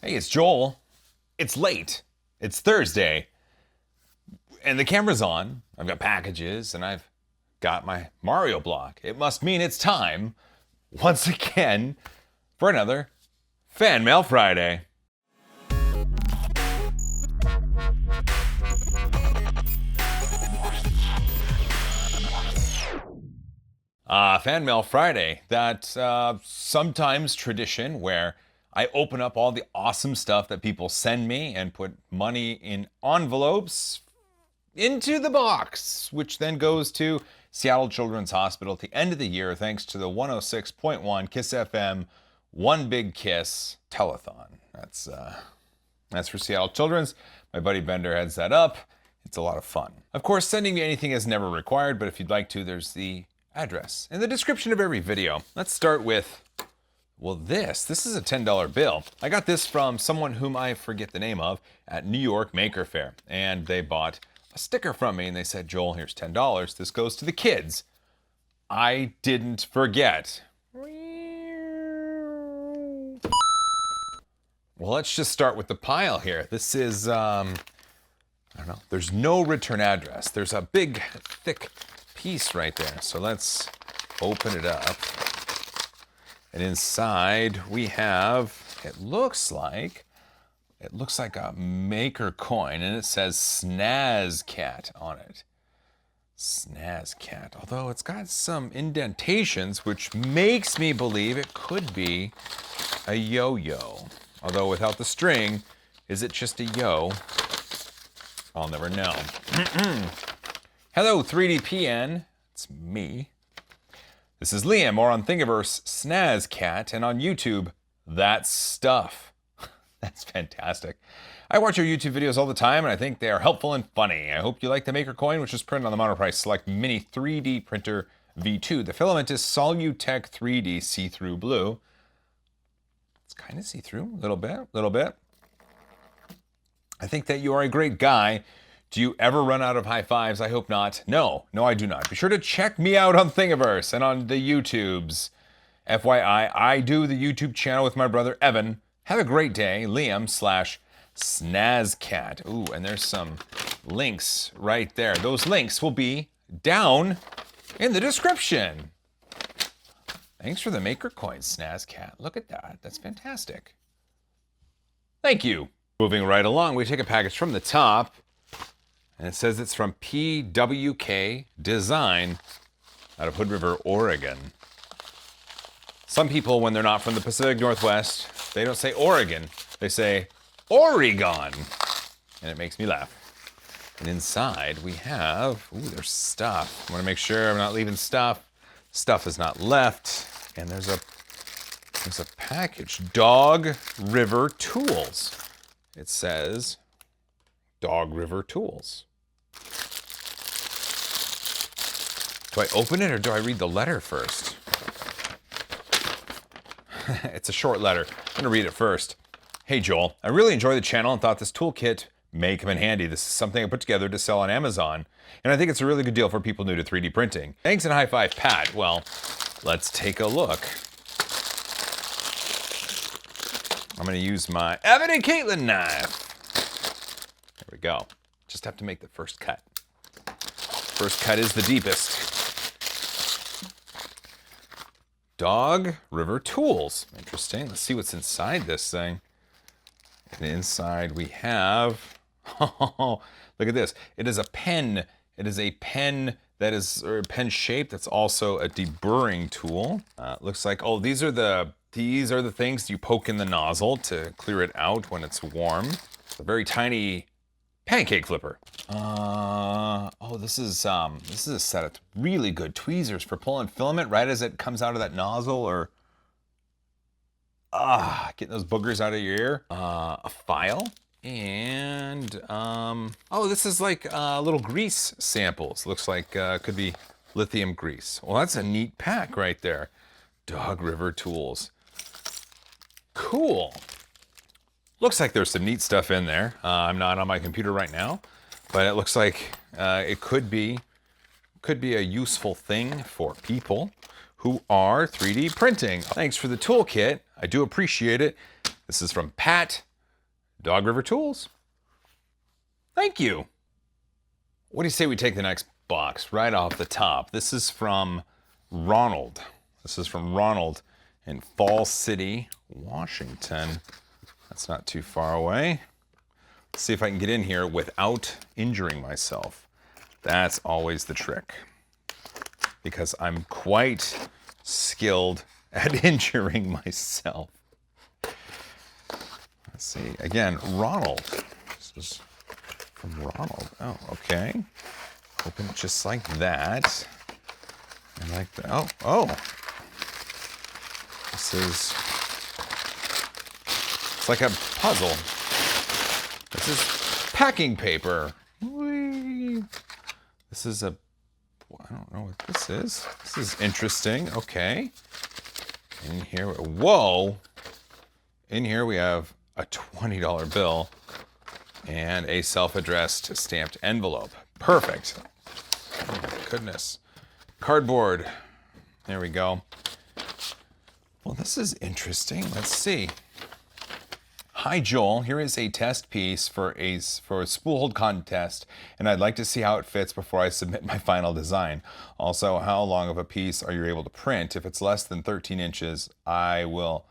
Hey, it's Joel. It's late. It's Thursday. And the camera's on. I've got packages and I've got my Mario block. It must mean it's time, once again, for another Fan Mail Friday. Fan Mail Friday, that sometimes tradition where I open up all the awesome stuff that people send me and put money in envelopes into the box, which then goes to Seattle Children's Hospital at the end of the year, thanks to the 106.1 Kiss FM One Big Kiss telethon. That's for Seattle Children's. My buddy Bender heads that up. It's a lot of fun. Of course, sending me anything is never required, but if you'd like to, there's the address in the description of every video. Let's start with, well, this is a $10 bill. I got this from someone whom I forget the name of at New York Maker Faire, and they bought a sticker from me and they said, Joel, here's $10. This goes to the kids. I didn't forget. Well, let's just start with the pile here. This is, I don't know, there's no return address. There's a big, thick piece right there. So let's open it up. And inside we have, it looks like a maker coin, and it says snazcat on it. Snazcat. Although it's got some indentations, which makes me believe it could be a yo-yo. Although without the string, is it just a yo? I'll never know. Hello, 3DPN. It's me. This is Liam, or on Thingiverse, snazcat, and on YouTube, That Stuff. That's fantastic. I watch your YouTube videos all the time, and I think they are helpful and funny. I hope you like the Maker Coin, which is printed on the Monoprice Select Mini 3D Printer V2. The filament is Solutech 3D see-through blue. It's kind of see-through, a little bit. I think that you are a great guy. Do you ever run out of high fives? I hope not. No, I do not. Be sure to check me out on Thingiverse and on the YouTubes. FYI, I do the YouTube channel with my brother Evan. Have a great day, Liam/snazcat. Ooh, and there's some links right there. Those links will be down in the description. Thanks for the Maker Coin, snazcat. Look at that. That's fantastic. Thank you. Moving right along, we take a package from the top, and it says it's from PWK Design out of Hood River, Oregon. Some people, when they're not from the Pacific Northwest, they don't say Oregon, they say Oregon, and it makes me laugh. And inside we have, ooh, there's stuff. I want to make sure I'm not leaving stuff. Stuff is not left, and there's a package. Dog River Tools. It says Dog River Tools. Do I open it or do I read the letter first? It's a short letter. I'm going to read it first. Hey Joel, I really enjoy the channel and thought this toolkit may come in handy. This is something I put together to sell on Amazon, and I think it's a really good deal for people new to 3D printing. Thanks and high five, Pat. Well, let's take a look. I'm going to use my Evan and Caitlin knife. There we go. Just have to make the first cut. First cut is the deepest. Dog River Tools. Interesting. Let's see what's inside this thing. And inside we have, oh, look at this. It is a pen. It is a pen that is, or a pen shape that's also a deburring tool. Looks like, oh, these are the things you poke in the nozzle to clear it out when it's warm. It's a very tiny pancake flipper. Oh, this is a set of really good tweezers for pulling filament right as it comes out of that nozzle, or getting those boogers out of your ear. A file, and oh, this is like little grease samples. Looks like could be lithium grease. Well, that's a neat pack right there. Dog River Tools. Cool. Looks like there's some neat stuff in there. I'm not on my computer right now, but it looks like it could be a useful thing for people who are 3D printing. Thanks for the toolkit. I do appreciate it. This is from Pat Dog River Tools. Thank you. What do you say we take the next box right off the top? This is from Ronald. This is from Ronald in Fall City, Washington. That's not too far away. Let's see if I can get in here without injuring myself. That's always the trick, because I'm quite skilled at injuring myself. Let's see. Again, Ronald. This is from Ronald. Oh, okay. Open it just like that. And like that. Oh. This is... It's like a puzzle. This is packing paper. Whee! This is a... I don't know what this is. This is interesting. Okay. In here... Whoa! In here we have a $20 bill and a self-addressed stamped envelope. Perfect. Oh my goodness. Cardboard. There we go. Well, this is interesting. Let's see. Hi, Joel. Here is a test piece for a spool hold contest, and I'd like to see how it fits before I submit my final design. Also, how long of a piece are you able to print? If it's less than 13 inches, I will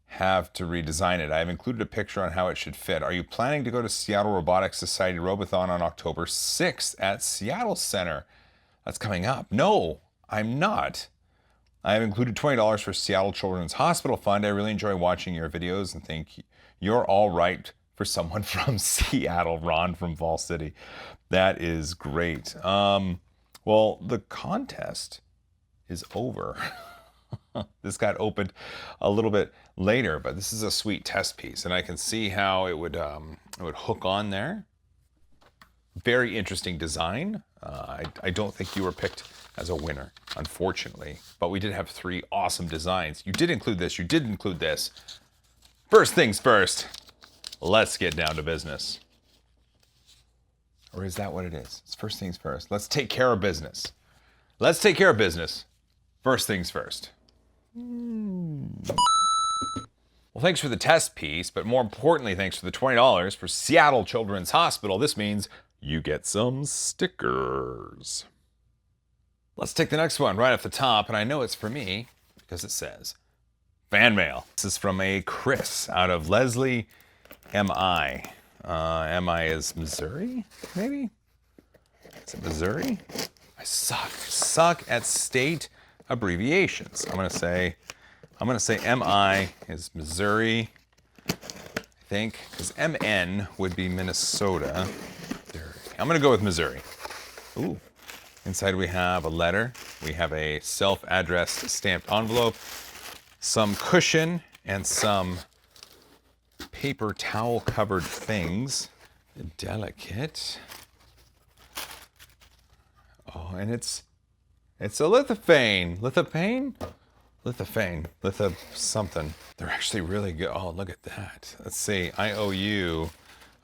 have to redesign it. I have included a picture on how it should fit. Are you planning to go to Seattle Robotics Society Robothon on October 6th at Seattle Center? That's coming up. No, I'm not. I have included $20 for Seattle Children's Hospital Fund. I really enjoy watching your videos and think you're all right for someone from Seattle. Ron from Fall City. That is great. Well, the contest is over. This got opened a little bit later, but this is a sweet test piece, and I can see how it would hook on there. Very interesting design. I don't think you were picked as a winner, unfortunately, but we did have 3 awesome designs. You did include this. You did include this. First things first, let's get down to business. Or is that what it is? It's first things first. Let's take care of business. Let's take care of business. First things first. Well, thanks for the test piece, but more importantly, thanks for the $20 for Seattle Children's Hospital. This means you get some stickers. Let's take the next one right off the top, and I know it's for me because it says fan mail. This is from a Chris out of Leslie, MI. MI is Missouri, maybe? Is it Missouri? I suck at state abbreviations. I'm gonna say MI is Missouri, I think, because MN would be Minnesota. I'm gonna go with Missouri. Ooh. Inside we have a letter. We have a self-addressed stamped envelope, some cushion, and some paper towel covered things. Delicate. Oh, and it's a lithophane. Litho something. They're actually really good. Oh, look at that. Let's see. I owe you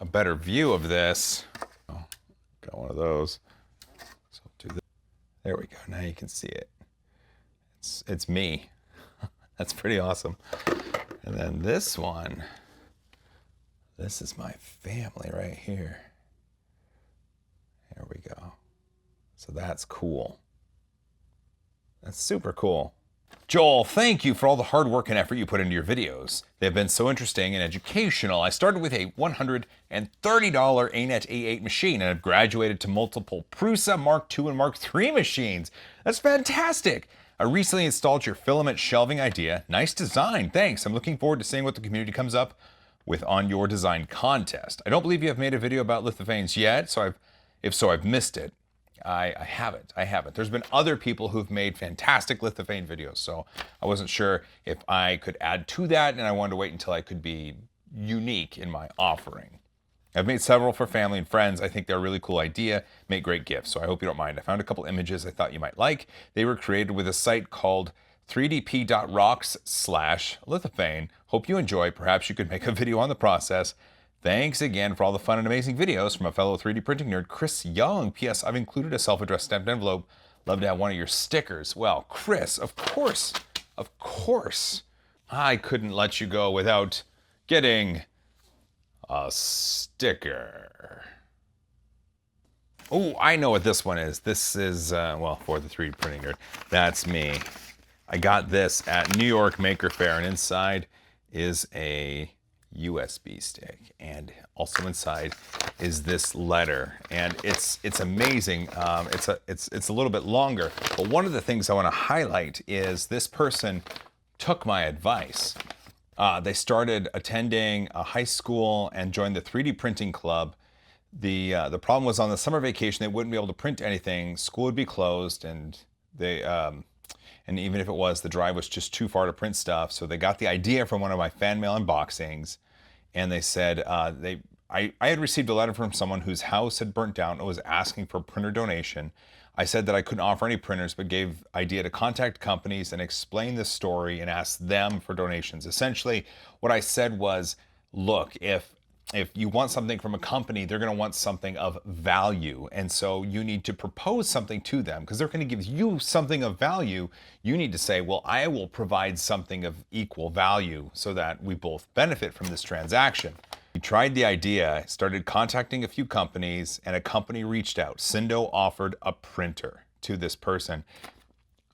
a better view of this. Oh, got one of those. So do this. There we go. Now you can see it. It's me. That's pretty awesome. And then this one. This is my family right here. There we go. So that's cool. That's super cool. Joel, thank you for all the hard work and effort you put into your videos. They've been so interesting and educational. I started with a $130 ANET A8 machine and have graduated to multiple Prusa Mark II and Mark III machines. That's fantastic. I recently installed your filament shelving idea. Nice design, thanks. I'm looking forward to seeing what the community comes up with on your design contest. I don't believe you have made a video about lithophanes yet, so if so, I've missed it. I haven't. There's been other people who've made fantastic lithophane videos, so I wasn't sure if I could add to that, and I wanted to wait until I could be unique in my offering. I've made several for family and friends. I think they're a really cool idea, make great gifts, so I hope you don't mind. I found a couple images I thought you might like. They were created with a site called 3dp.rocks/lithophane. Hope you enjoy. Perhaps you could make a video on the process. Thanks again for all the fun and amazing videos from a fellow 3D printing nerd, Chris Young. P.S. I've included a self-addressed stamped envelope. Love to have one of your stickers. Well, Chris, of course. I couldn't let you go without getting a sticker. Oh, I know what this one is. This is, well, for the 3D printing nerd. That's me. I got this at New York Maker Faire, and inside is a USB stick, and also inside is this letter, and it's amazing. It's a little bit longer, but one of the things I want to highlight is this person took my advice. They started attending a high school and joined the 3D printing club. The problem was on the summer vacation they wouldn't be able to print anything. School would be closed, and they and even if it was, the drive was just too far to print stuff. So they got the idea from one of my fan mail unboxings, and they said I had received a letter from someone whose house had burnt down and was asking for a printer donation. I said that I couldn't offer any printers, but gave idea to contact companies and explain the story and ask them for donations. Essentially, what I said was, look, if you want something from a company, they're going to want something of value. And so you need to propose something to them because they're going to give you something of value. You need to say, well, I will provide something of equal value so that we both benefit from this transaction. We tried the idea, started contacting a few companies, and a company reached out. Cindo offered a printer to this person.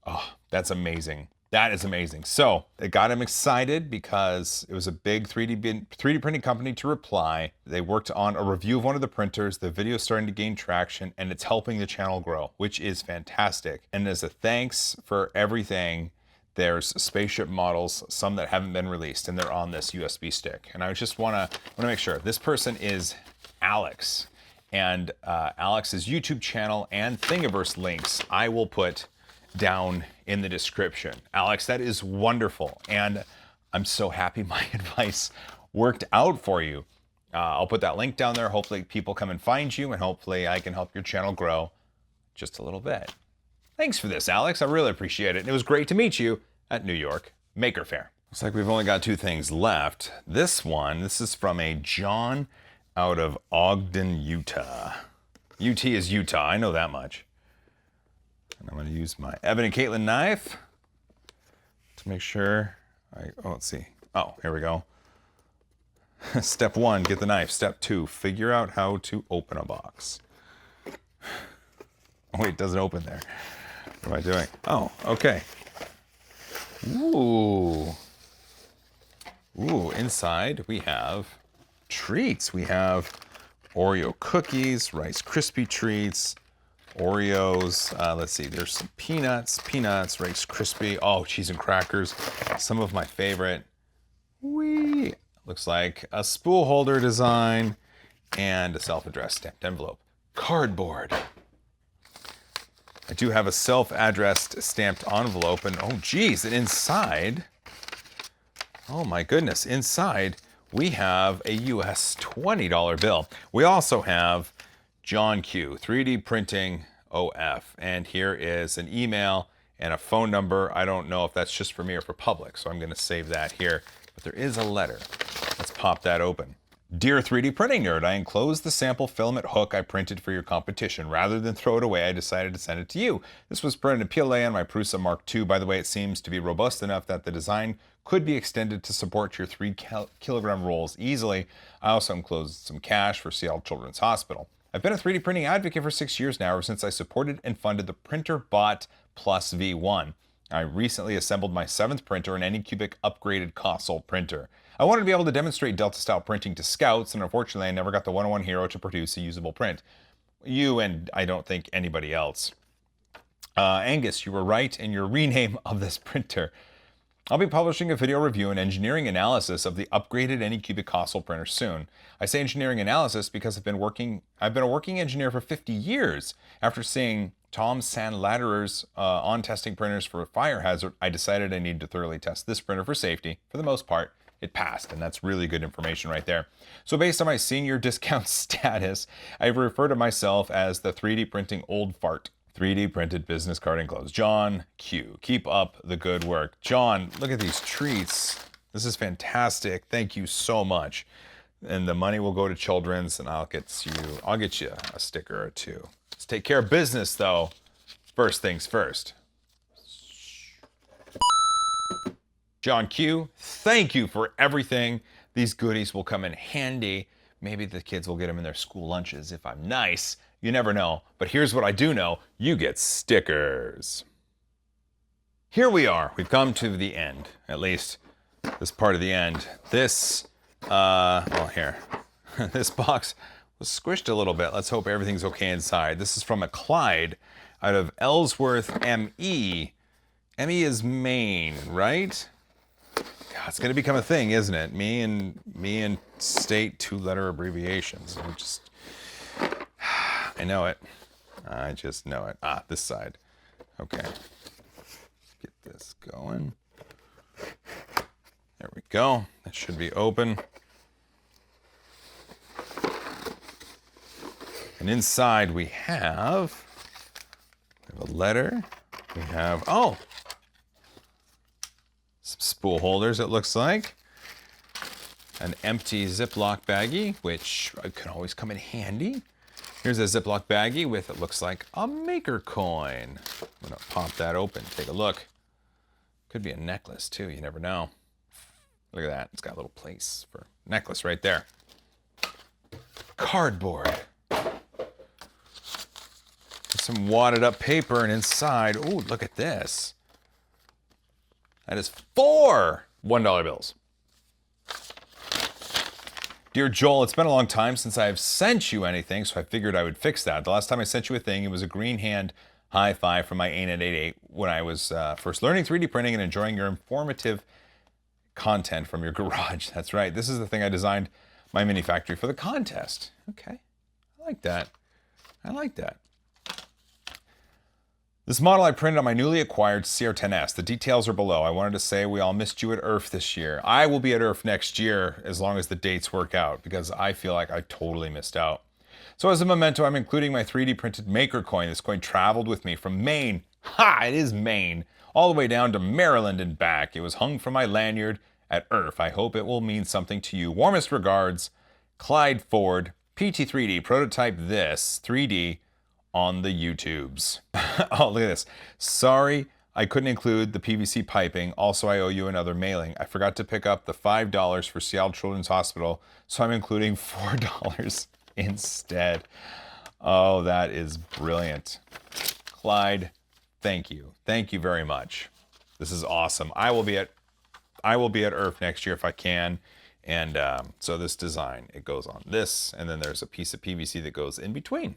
Oh, that's amazing. That is amazing. So it got him excited because it was a big 3D printing company to reply. They worked on a review of one of the printers. The video is starting to gain traction, and it's helping the channel grow, which is fantastic. And as a thanks for everything, there's spaceship models, some that haven't been released, and they're on this USB stick. And I just want to make sure. This person is Alex, and Alex's YouTube channel and Thingiverse links I will put down in the description. Alex, that is wonderful, and I'm so happy my advice worked out for you. I'll put that link down there. Hopefully people come and find you, and hopefully I can help your channel grow just a little bit. Thanks for this, Alex. I really appreciate it. And it was great to meet you at New York Maker Faire. Looks like we've only got 2 things left. This is from a John out of Ogden, Utah. UT is Utah, I know that much. And I'm going to use my Evan and Caitlin knife to make sure let's see. Oh, here we go. Step 1, get the knife. Step 2, figure out how to open a box. Oh, wait, it doesn't open there. What am I doing? Oh, okay. Ooh. Ooh, inside we have treats. We have Oreo cookies, Rice Krispie treats, Oreos. Let's see, there's some peanuts, Rice Krispie. Oh, cheese and crackers. Some of my favorite. Whee! Looks like a spool holder design and a self-addressed stamped envelope. Cardboard. I do have a self-addressed stamped envelope, and oh geez, and inside, oh my goodness, inside we have a US $20 bill. We also have John Q, 3D Printing OF, and here is an email and a phone number. I don't know if that's just for me or for public, so I'm going to save that here, but there is a letter. Let's pop that open. Dear 3D Printing Nerd, I enclosed the sample filament hook I printed for your competition. Rather than throw it away, I decided to send it to you. This was printed in PLA on my Prusa Mark II. By the way, it seems to be robust enough that the design could be extended to support your 3-kilogram rolls easily. I also enclosed some cash for Seattle Children's Hospital. I've been a 3D printing advocate for 6 years now, ever since I supported and funded the Printer Bot Plus V1. I recently assembled my 7th printer, an Anycubic upgraded console printer. I wanted to be able to demonstrate Delta-style printing to scouts, and unfortunately I never got the 101 hero to produce a usable print. You and I don't think anybody else. Angus, you were right in your rename of this printer. I'll be publishing a video review and engineering analysis of the upgraded Anycubic console printer soon. I say engineering analysis because I've been a working engineer for 50 years. After seeing Tom Sandlatterer's on testing printers for a fire hazard, I decided I needed to thoroughly test this printer for safety. For the most part, it passed, and that's really good information right there. So based on my senior discount status, I refer to myself as the 3D printing old fart. 3D printed business card enclosed. John Q. Keep up the good work. John, look at these treats. This is fantastic. Thank you so much. And the money will go to children's, and I'll get you a sticker or 2. Let's take care of business, though. First things first. John Q, thank you for everything. These goodies will come in handy Maybe the kids will get them in their school lunches if I'm nice. You never know. But here's what I do know. You get stickers. Here we are. We've come to the end. At least this part of the end. This, well, here. This box was squished a little bit. Let's hope everything's okay inside. This is from a Clyde out of Ellsworth, ME. ME is Maine, right? God, it's going to become a thing, isn't it? Me and state 2-letter abbreviations. I know it. I just know it. Ah, this side. Okay. Get this going. There we go. That should be open. And inside we have a letter. We have, oh, some spool holders, it looks like. An empty Ziploc baggie, which can always come in handy. Here's a Ziploc baggie with, it looks like, a maker coin. I'm gonna pop that open, take a look. Could be a necklace too, you never know. Look at that, it's got a little place for a necklace right there. Cardboard. Some wadded up paper, and inside, oh, look at this. That is 4 $1 bills. Dear Joel, it's been a long time since I've sent you anything, so I figured I would fix that. The last time I sent you a thing, it was a green hand high five from my ANET 88 when I was first learning 3D printing and enjoying your informative content from your garage. That's right. This is the thing I designed my mini factory for the contest. Okay. I like that. I like that. This model I printed on my newly acquired CR10S. The details are below. I wanted to say we all missed you at IRF this year. I will be at IRF next year as long as the dates work out because I feel like I totally missed out. So as a memento, I'm including my 3D printed maker coin. This coin traveled with me from Maine. Ha! It is Maine. All the way down to Maryland and back. It was hung from my lanyard at IRF. I hope it will mean something to you. Warmest regards, Clyde Ford, PT3D, prototype this, 3D, on the YouTubes. Oh, look at this. Sorry, I couldn't include the PVC piping. Also, I owe you another mailing. I forgot to pick up the $5 for Seattle Children's Hospital, so I'm including $4 instead. Oh, that is brilliant. Clyde, thank you. Thank you very much. This is awesome. I will be at IRF next year if I can. And so this design, it goes on this, and then there's a piece of PVC that goes in between.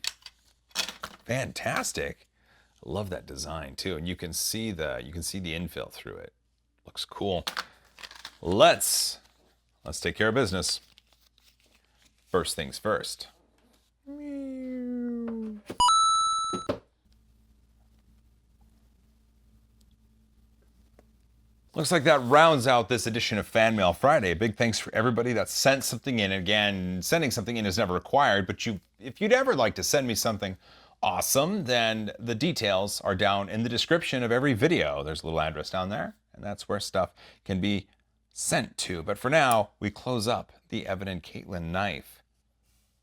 Fantastic. I love that design too. And you can see the infill through it. Looks cool. Let's take care of business. First things first. Looks like that rounds out this edition of Fan Mail Friday. A big thanks for everybody that sent something in. Again, sending something in is never required, but if you'd ever like to send me something awesome, then the details are down in the description of every video. There's a little address down there, and that's where stuff can be sent to. But for now, we close up the Evan and Caitlin knife.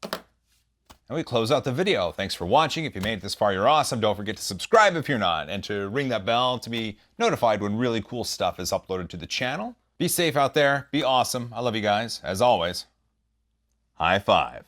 And we close out the video. Thanks for watching. If you made it this far, you're awesome. Don't forget to subscribe if you're not, and to ring that bell to be notified when really cool stuff is uploaded to the channel. Be safe out there. Be awesome. I love you guys. As always, high five.